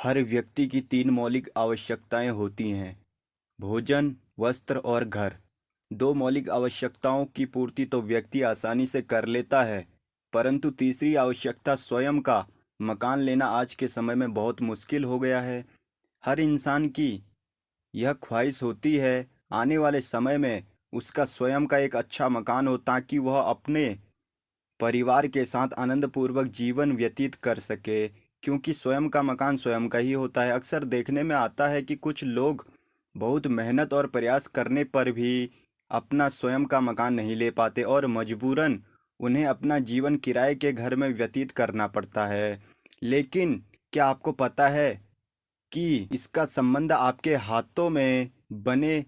हर व्यक्ति की तीन मौलिक आवश्यकताएं होती हैं। भोजन, वस्त्र और घर। दो मौलिक आवश्यकताओं की पूर्ति तो व्यक्ति आसानी से कर लेता है, परंतु तीसरी आवश्यकता स्वयं का मकान लेना आज के समय में बहुत मुश्किल हो गया है। हर इंसान की यह ख्वाहिश होती है आने वाले समय में उसका स्वयं का एक अच्छा मकान हो, ताकि वह अपने परिवार के साथ आनंदपूर्वक जीवन व्यतीत कर सके, क्योंकि स्वयं का मकान स्वयं का ही होता है। अक्सर देखने में आता है कि कुछ लोग बहुत मेहनत और प्रयास करने पर भी अपना स्वयं का मकान नहीं ले पाते और मजबूरन उन्हें अपना जीवन किराए के घर में व्यतीत करना पड़ता है। लेकिन क्या आपको पता है कि इसका संबंध आपके हाथों में बने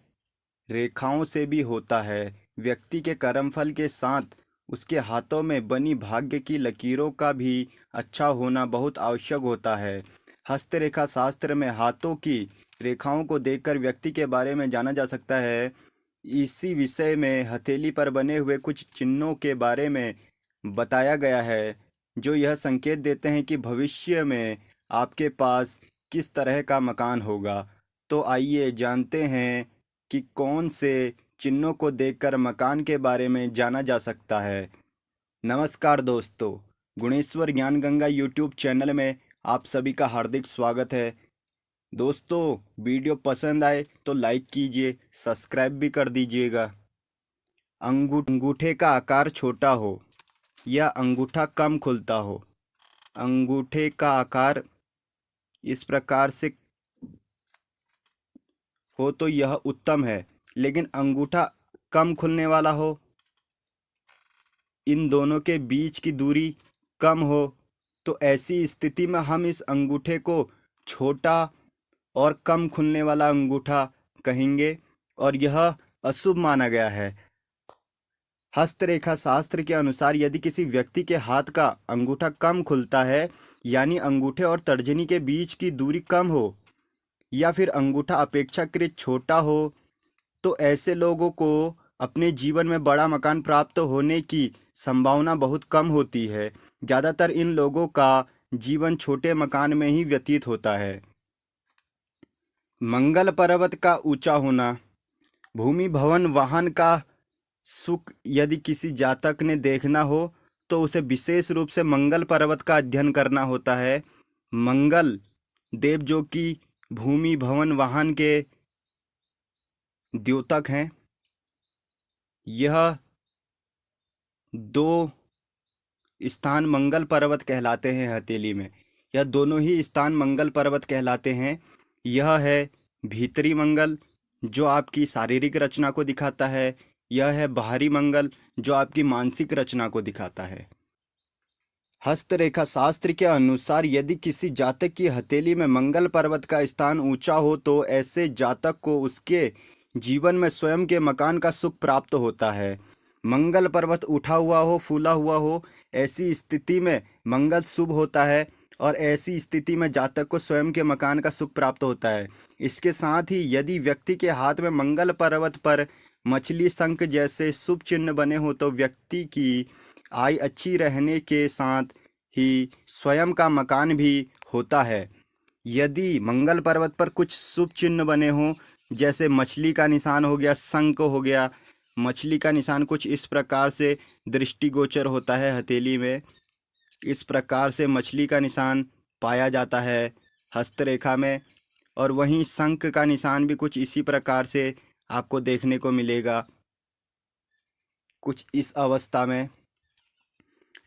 रेखाओं से भी होता है। व्यक्ति के कर्मफल के साथ उसके हाथों में बनी भाग्य की लकीरों का भी अच्छा होना बहुत आवश्यक होता है। हस्तरेखा शास्त्र में हाथों की रेखाओं को देखकर व्यक्ति के बारे में जाना जा सकता है। इसी विषय में हथेली पर बने हुए कुछ चिन्हों के बारे में बताया गया है, जो यह संकेत देते हैं कि भविष्य में आपके पास किस तरह का मकान होगा। तो आइए जानते हैं कि कौन से चिन्हों को देखकर मकान के बारे में जाना जा सकता है। नमस्कार दोस्तों, गुणेश्वर ज्ञान गंगा यूट्यूब चैनल में आप सभी का हार्दिक स्वागत है। दोस्तों, वीडियो पसंद आए तो लाइक कीजिए, सब्सक्राइब भी कर दीजिएगा। अंगूठे का आकार छोटा हो या अंगूठा कम खुलता हो। अंगूठे का आकार इस प्रकार से हो तो यह उत्तम है, लेकिन अंगूठा कम खुलने वाला हो, इन दोनों के बीच की दूरी कम हो, तो ऐसी स्थिति में हम इस अंगूठे को छोटा और कम खुलने वाला अंगूठा कहेंगे और यह अशुभ माना गया है। हस्तरेखा शास्त्र के अनुसार यदि किसी व्यक्ति के हाथ का अंगूठा कम खुलता है, यानी अंगूठे और तर्जनी के बीच की दूरी कम हो या फिर अंगूठा अपेक्षाकृत छोटा हो, तो ऐसे लोगों को अपने जीवन में बड़ा मकान प्राप्त होने की संभावना बहुत कम होती है। ज़्यादातर इन लोगों का जीवन छोटे मकान में ही व्यतीत होता है। मंगल पर्वत का ऊंचा होना। भूमि भवन वाहन का सुख यदि किसी जातक ने देखना हो तो उसे विशेष रूप से मंगल पर्वत का अध्ययन करना होता है। मंगल देव, जो कि भूमि भवन वाहन के द्योतक हैं, यह दो स्थान मंगल पर्वत कहलाते हैं। हथेली में यह दोनों ही स्थान मंगल पर्वत कहलाते हैं। यह है भीतरी मंगल, जो आपकी शारीरिक रचना को दिखाता है। यह है बाहरी मंगल, जो आपकी मानसिक रचना को दिखाता है। हस्तरेखा शास्त्र के अनुसार यदि किसी जातक की हथेली में मंगल पर्वत का स्थान ऊंचा हो तो ऐसे जातक को उसके जीवन में स्वयं के मकान का सुख प्राप्त होता है। मंगल पर्वत उठा हुआ हो, फूला हुआ हो, ऐसी स्थिति में मंगल शुभ होता है और ऐसी स्थिति में जातक को स्वयं के मकान का सुख प्राप्त होता है। इसके साथ ही यदि व्यक्ति के हाथ में मंगल पर्वत पर मछली, शंख जैसे शुभ चिन्ह बने हो तो व्यक्ति की आय अच्छी रहने के साथ ही स्वयं का मकान भी होता है। यदि मंगल पर्वत पर कुछ शुभ चिन्ह बने हों, जैसे मछली का निशान हो गया, शंख हो गया, मछली का निशान कुछ इस प्रकार से दृष्टिगोचर होता है हथेली में, इस प्रकार से मछली का निशान पाया जाता है हस्तरेखा में। और वहीं शंख का निशान भी कुछ इसी प्रकार से आपको देखने को मिलेगा, कुछ इस अवस्था में।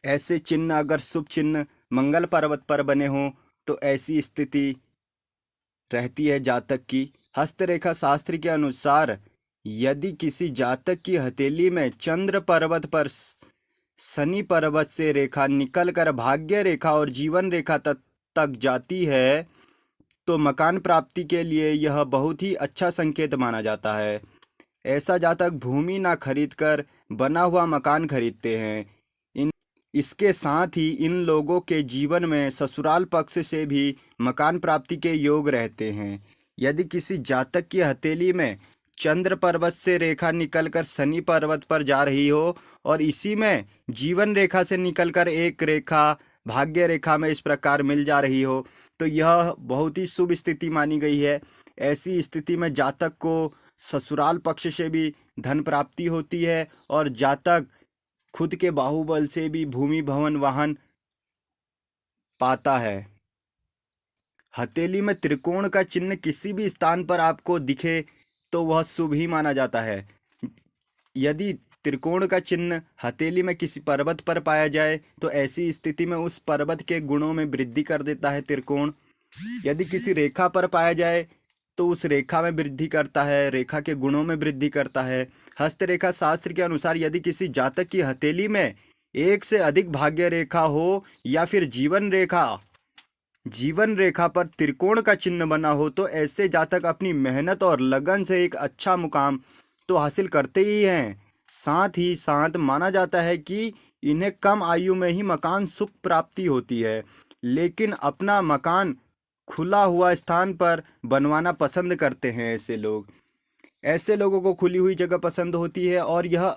ऐसे चिन्ह अगर शुभ चिन्ह मंगल पर्वत पर बने हों तो ऐसी स्थिति रहती है जातक की। हस्तरेखा शास्त्र के अनुसार यदि किसी जातक की हथेली में चंद्र पर्वत पर शनि पर्वत से रेखा निकलकर भाग्य रेखा और जीवन रेखा तक जाती है तो मकान प्राप्ति के लिए यह बहुत ही अच्छा संकेत माना जाता है। ऐसा जातक भूमि ना खरीदकर बना हुआ मकान खरीदते हैं। इसके साथ ही इन लोगों के जीवन में ससुराल पक्ष से भी मकान प्राप्ति के योग रहते हैं। यदि किसी जातक की हथेली में चंद्र पर्वत से रेखा निकलकर शनि पर्वत पर जा रही हो और इसी में जीवन रेखा से निकलकर एक रेखा भाग्य रेखा में इस प्रकार मिल जा रही हो तो यह बहुत ही शुभ स्थिति मानी गई है। ऐसी स्थिति में जातक को ससुराल पक्ष से भी धन प्राप्ति होती है और जातक खुद के बाहुबल से भी भूमि भवन वाहन पाता है। हथेली में त्रिकोण का चिन्ह किसी भी स्थान पर आपको दिखे तो वह शुभ ही माना जाता है। यदि त्रिकोण का चिन्ह हथेली में किसी पर्वत पर पाया जाए तो ऐसी स्थिति में उस पर्वत के गुणों में वृद्धि कर देता है त्रिकोण। यदि किसी रेखा पर पाया जाए तो उस रेखा में वृद्धि करता है, रेखा के गुणों में वृद्धि करता है। हस्तरेखा शास्त्र के अनुसार यदि किसी जातक की हथेली में एक से अधिक भाग्य रेखा हो या फिर जीवन रेखा पर त्रिकोण का चिन्ह बना हो तो ऐसे जातक अपनी मेहनत और लगन से एक अच्छा मुकाम तो हासिल करते ही हैं, साथ ही साथ माना जाता है कि इन्हें कम आयु में ही मकान सुख प्राप्ति होती है, लेकिन अपना मकान खुला हुआ स्थान पर बनवाना पसंद करते हैं। ऐसे लोगों को खुली हुई जगह पसंद होती है और यह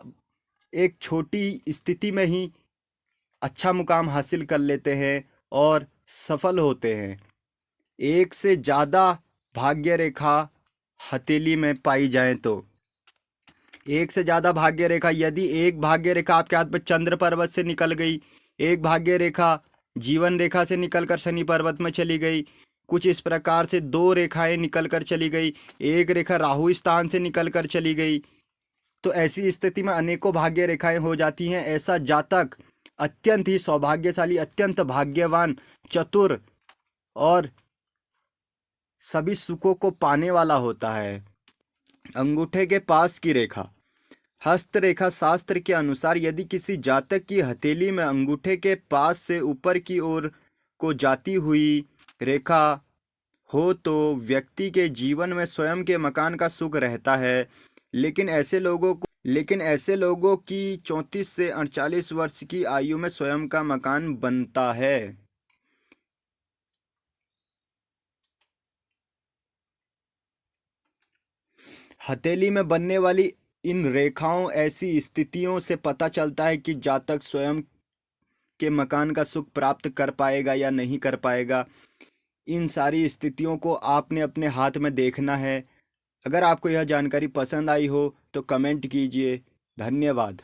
एक छोटी स्थिति में ही अच्छा मुकाम हासिल कर लेते हैं और सफल होते हैं। एक से ज़्यादा भाग्य रेखा हथेली में पाई जाए तो एक से ज़्यादा भाग्य रेखा, यदि एक भाग्य रेखा आपके हाथ में चंद्र पर्वत से निकल गई, एक भाग्य रेखा जीवन रेखा से निकलकर शनि पर्वत में चली गई, कुछ इस प्रकार से दो रेखाएं निकलकर चली गई, एक रेखा राहु स्थान से निकलकर चली गई, तो ऐसी स्थिति में अनेकों भाग्य रेखाएं हो जाती हैं। ऐसा जातक अत्यंत ही सौभाग्यशाली, अत्यंत भाग्यवान, चतुर और सभी सुखों को पाने वाला होता है। अंगूठे के पास की रेखा। हस्तरेखा शास्त्र के अनुसार यदि किसी जातक की हथेली में अंगूठे के पास से ऊपर की ओर को जाती हुई रेखा हो तो व्यक्ति के जीवन में स्वयं के मकान का सुख रहता है, लेकिन ऐसे लोगों की 34 से 48 वर्ष की आयु में स्वयं का मकान बनता है। हथेली में बनने वाली इन रेखाओं ऐसी स्थितियों से पता चलता है कि जातक स्वयं के मकान का सुख प्राप्त कर पाएगा या नहीं कर पाएगा। इन सारी स्थितियों को आपने अपने हाथ में देखना है। अगर आपको यह जानकारी पसंद आई हो तो कमेंट कीजिए। धन्यवाद।